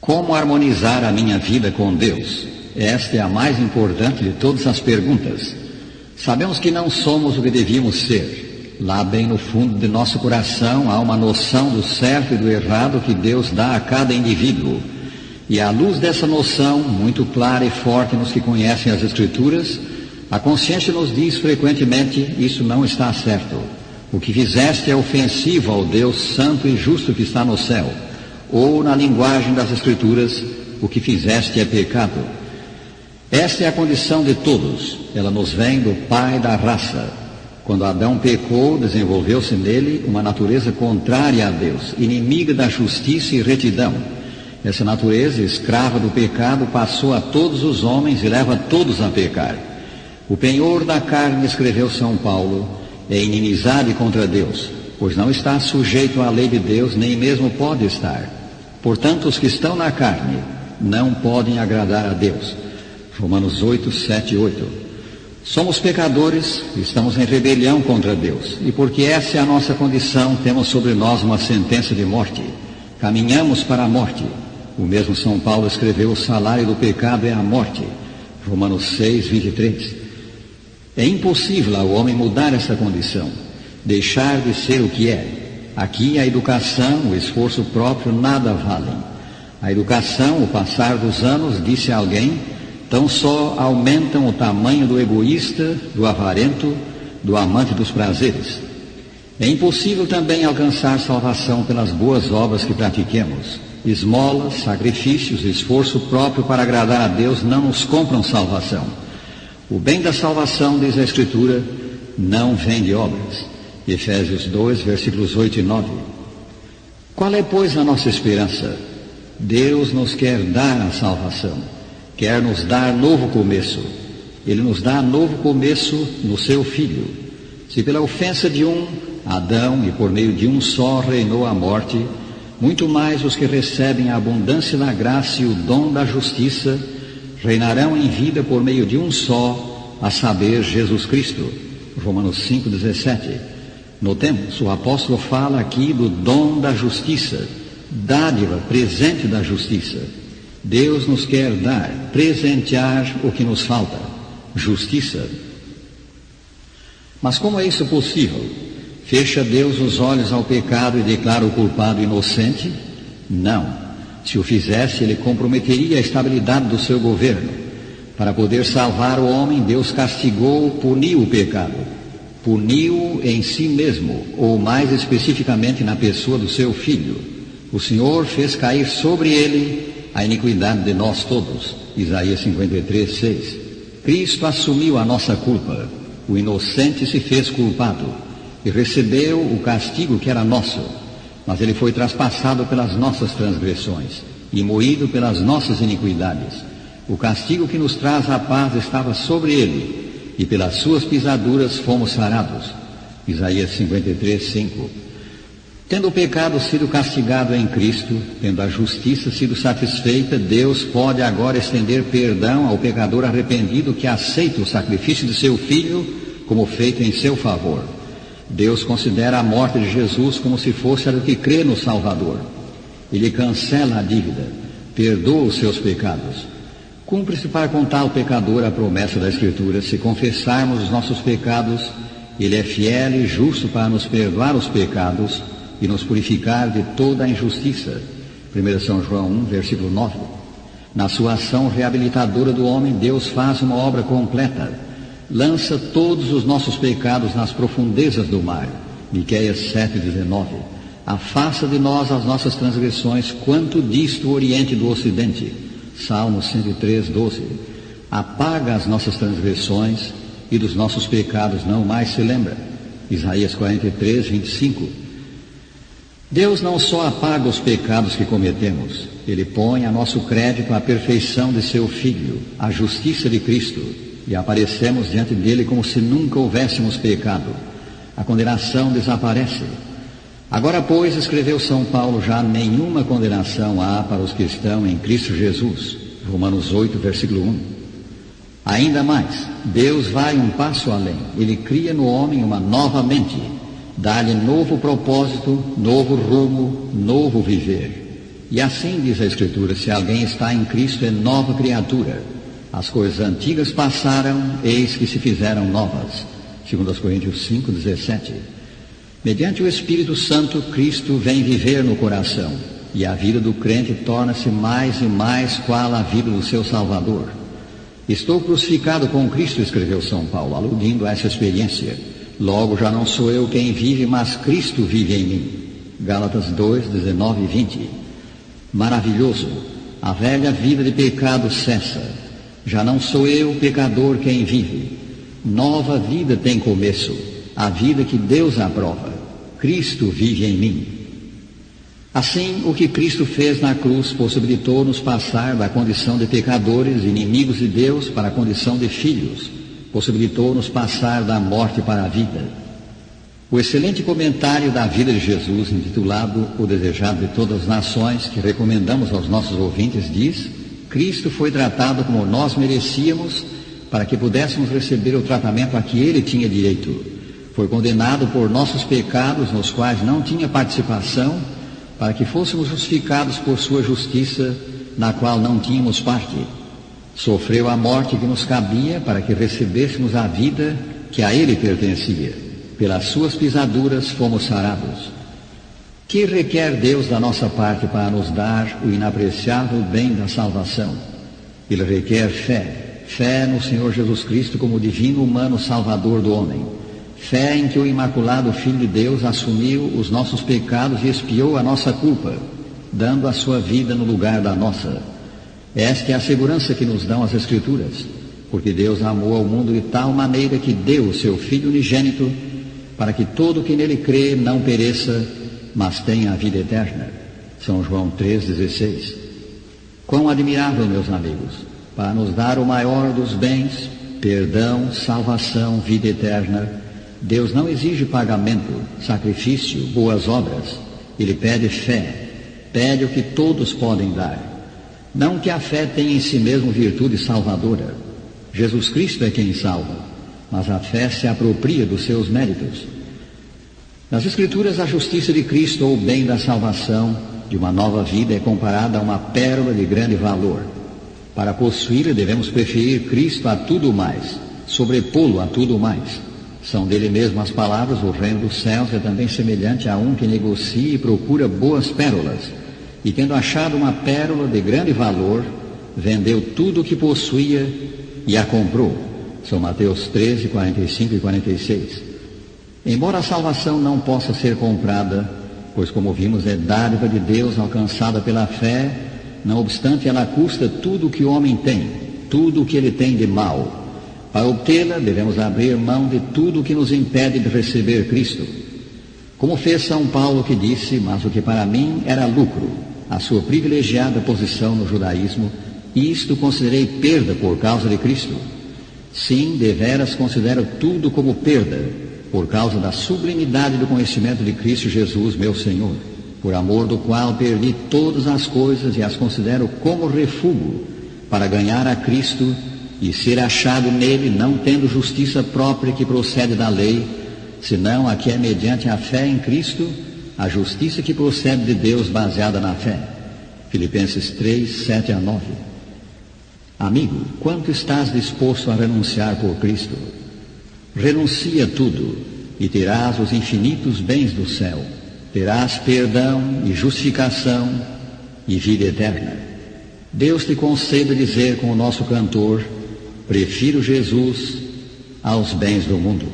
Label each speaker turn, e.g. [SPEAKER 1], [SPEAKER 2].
[SPEAKER 1] Como harmonizar a minha vida com Deus? Esta é a mais importante de todas as perguntas. Sabemos que não somos o que devíamos ser. Lá bem no fundo de nosso coração há uma noção do certo e do errado que Deus dá a cada indivíduo. E à luz dessa noção, muito clara e forte nos que conhecem as Escrituras, a consciência nos diz frequentemente: isso não está certo. O que fizeste é ofensivo ao Deus santo e justo que está no céu. Ou, na linguagem das Escrituras, o que fizeste é pecado. Esta é a condição de todos. Ela nos vem do pai da raça. Quando Adão pecou, desenvolveu-se nele uma natureza contrária a Deus, inimiga da justiça e retidão. Essa natureza, escrava do pecado, passou a todos os homens e leva todos a pecar. O penhor da carne, escreveu São Paulo, é inimizade contra Deus, pois não está sujeito à lei de Deus, nem mesmo pode estar. Portanto, os que estão na carne não podem agradar a Deus. Romanos 8, 7 e 8. Somos pecadores, estamos em rebelião contra Deus, e porque essa é a nossa condição, temos sobre nós uma sentença de morte. Caminhamos para a morte. O mesmo São Paulo escreveu: o salário do pecado é a morte. Romanos 6, 23. É impossível ao homem mudar essa condição, deixar de ser o que é. Aqui a educação, o esforço próprio nada valem. A educação, o passar dos anos, disse alguém, tão só aumentam o tamanho do egoísta, do avarento, do amante dos prazeres. É impossível também alcançar salvação pelas boas obras que pratiquemos. Esmolas, sacrifícios, esforço próprio para agradar a Deus não nos compram salvação. O bem da salvação, diz a Escritura, não vem de obras. Efésios 2, versículos 8 e 9. Qual é, pois, a nossa esperança? Deus nos quer dar a salvação, quer nos dar novo começo. Ele nos dá novo começo no seu Filho. Se pela ofensa de um, Adão, e por meio de um só reinou a morte, muito mais os que recebem a abundância da graça e o dom da justiça reinarão em vida por meio de um só, a saber, Jesus Cristo. Romanos 5, 17. Notemos, o apóstolo fala aqui do dom da justiça, dádiva, presente da justiça. Deus nos quer dar, presentear o que nos falta, justiça. Mas como é isso possível? Fecha Deus os olhos ao pecado e declara o culpado inocente? Não. Se o fizesse, ele comprometeria a estabilidade do seu governo. Para poder salvar o homem, Deus castigou, puniu o pecado. Puniu em si mesmo, ou mais especificamente na pessoa do seu Filho. O Senhor fez cair sobre ele a iniquidade de nós todos. Isaías 53, 6. Cristo assumiu a nossa culpa. O inocente se fez culpado e recebeu o castigo que era nosso. Mas ele foi traspassado pelas nossas transgressões e moído pelas nossas iniquidades. O castigo que nos traz a paz estava sobre ele, e pelas suas pisaduras fomos sarados. Isaías 53, 5. Tendo o pecado sido castigado em Cristo, tendo a justiça sido satisfeita, Deus pode agora estender perdão ao pecador arrependido que aceita o sacrifício de seu Filho como feito em seu favor. Deus considera a morte de Jesus como se fosse a do que crê no Salvador. Ele cancela a dívida, perdoa os seus pecados. Cumpre-se para com tal pecador a promessa da Escritura: se confessarmos os nossos pecados, Ele é fiel e justo para nos perdoar os pecados e nos purificar de toda a injustiça. 1 São João 1, versículo 9. Na sua ação reabilitadora do homem, Deus faz uma obra completa. Lança todos os nossos pecados nas profundezas do mar. Miqueias 7, 19. Afasta de nós as nossas transgressões, quanto dista o oriente do ocidente. Salmos 103, 12. Apaga as nossas transgressões e dos nossos pecados não mais se lembra. Isaías 43, 25. Deus não só apaga os pecados que cometemos, Ele põe a nosso crédito a perfeição de seu Filho, a justiça de Cristo, e aparecemos diante dele como se nunca houvéssemos pecado. A condenação desaparece. Agora, pois, escreveu São Paulo, já nenhuma condenação há para os que estão em Cristo Jesus. Romanos 8, versículo 1. Ainda mais, Deus vai um passo além. Ele cria no homem uma nova mente, dá-lhe novo propósito, novo rumo, novo viver. E assim diz a Escritura: se alguém está em Cristo, é nova criatura. As coisas antigas passaram, eis que se fizeram novas. 2 Coríntios 5:17. Mediante o Espírito Santo, Cristo vem viver no coração, e a vida do crente torna-se mais e mais qual a vida do seu Salvador. Estou crucificado com Cristo, escreveu São Paulo, aludindo a essa experiência. Logo já não sou eu quem vive, mas Cristo vive em mim. Gálatas 2:19 e 20. Maravilhoso! A velha vida de pecado cessa. Já não sou eu, pecador, quem vive. Nova vida tem começo, a vida que Deus aprova. Cristo vive em mim. Assim, o que Cristo fez na cruz possibilitou-nos passar da condição de pecadores, inimigos de Deus, para a condição de filhos. Possibilitou-nos passar da morte para a vida. O excelente comentário da vida de Jesus, intitulado O Desejado de Todas as Nações, que recomendamos aos nossos ouvintes, diz: Cristo foi tratado como nós merecíamos, para que pudéssemos receber o tratamento a que ele tinha direito. Foi condenado por nossos pecados, nos quais não tinha participação, para que fôssemos justificados por sua justiça, na qual não tínhamos parte. Sofreu a morte que nos cabia, para que recebêssemos a vida que a ele pertencia. Pelas suas pisaduras fomos sarados. Que requer Deus da nossa parte para nos dar o inapreciável bem da salvação? Ele requer fé no Senhor Jesus Cristo como divino humano Salvador do homem. Fé em que o Imaculado Filho de Deus assumiu os nossos pecados e expiou a nossa culpa, dando a sua vida no lugar da nossa. Esta é a segurança que nos dão as Escrituras, porque Deus amou ao mundo de tal maneira que deu o seu Filho unigênito, para que todo o que nele crê não pereça, mas tenha a vida eterna. São João 3,16. Quão admirável, meus amigos, para nos dar o maior dos bens, perdão, salvação, vida eterna. Deus não exige pagamento, sacrifício, boas obras. Ele pede fé, pede o que todos podem dar. Não que a fé tenha em si mesmo virtude salvadora. Jesus Cristo é quem salva, mas a fé se apropria dos seus méritos. Nas Escrituras, a justiça de Cristo, ou o bem da salvação, de uma nova vida, é comparada a uma pérola de grande valor. Para possuí-la, devemos preferir Cristo a tudo mais, sobrepô-lo a tudo mais. São dele mesmo as palavras: o reino dos céus é também semelhante a um que negocia e procura boas pérolas. E tendo achado uma pérola de grande valor, vendeu tudo o que possuía e a comprou. São Mateus 13, 45 e 46. Embora a salvação não possa ser comprada, pois, como vimos, é dádiva de Deus alcançada pela fé, não obstante ela custa tudo o que o homem tem, tudo o que ele tem de mal. Para obtê-la, devemos abrir mão de tudo o que nos impede de receber Cristo. Como fez São Paulo, que disse: mas o que para mim era lucro, a sua privilegiada posição no judaísmo, isto considerei perda por causa de Cristo. Sim, deveras considero tudo como perda, por causa da sublimidade do conhecimento de Cristo Jesus, meu Senhor, por amor do qual perdi todas as coisas e as considero como refúgio, para ganhar a Cristo e ser achado nele, não tendo justiça própria que procede da lei, senão a que é mediante a fé em Cristo, a justiça que procede de Deus baseada na fé. Filipenses 3, 7 a 9. Amigo, quanto estás disposto a renunciar por Cristo? Renuncia tudo e terás os infinitos bens do céu. Terás perdão e justificação e vida eterna. Deus te conceda dizer com o nosso cantor: prefiro Jesus aos bens do mundo.